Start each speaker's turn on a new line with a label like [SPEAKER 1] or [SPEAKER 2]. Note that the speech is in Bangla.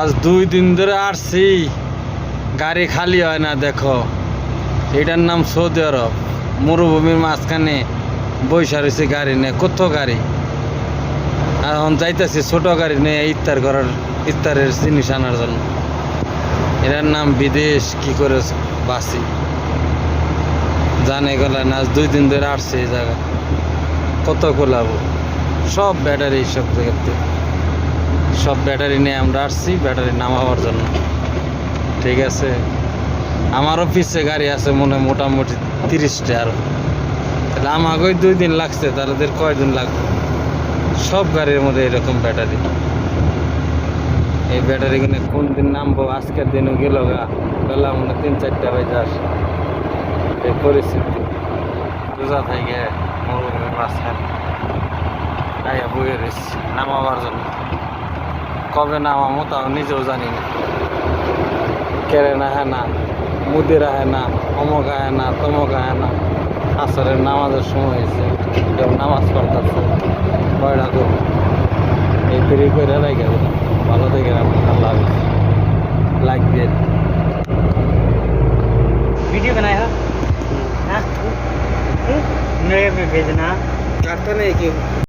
[SPEAKER 1] আজ 2 দিন ধরে আসছি, গাড়ি খালি হয় না। দেখো, এটার নাম সৌদি আরব। মরুভূমির মাঝখানে বৈশা রয়েছে গাড়ি নেই, কত গাড়ি। এখন যাইতেছি ছোট গাড়ি নিয়ে ইফতারের জিনিস আনার জন্য। এটার নাম বিদেশ। কি করে বাসি জানে গেল না। আজ 2 দিন ধরে আসছে এই জায়গা, কত গোলাবো সব ব্যাটারি, সব জায়গাতে সব ব্যাটারি নিয়ে আমরা আসছি ব্যাটারি নামাবার জন্য। ঠিক আছে, আমারও পিছে গাড়ি আছে মনে হয় মোটামুটি 30টা। আরো তাহলে আমাকে 2 দিন লাগছে, তাদের কয়দিন লাগবে? সব গাড়ির মধ্যে এরকম ব্যাটারি। এই ব্যাটারিগুলো কোন দিন নামবো? আজকের দিনও গেল গেলাম মনে 3-4টা বাজে আসে। এই পরিস্থিতি রোজা থেকে মরুভূমির মাঝখানে আইয়া বইয়ে রয়েছি নামাবার জন্য। কবে নামামো তাও নিজেও জানি না। কেড়ে না হ্যাঁ না, মুদির আহে না, অমক আহে না, তমক আহে না। আসরের নামাজের সময় হয়েছে, কেউ নামাজ পড়তেছে, কয়টা তো এই তৈরি করে রেখে দিলাম। ভালো থেকে আল্লাহ হাফেজ। লাইক দিয়ে
[SPEAKER 2] वीडियो बनाया है हाँ? नए में भेजना
[SPEAKER 1] काटता नहीं क्यों?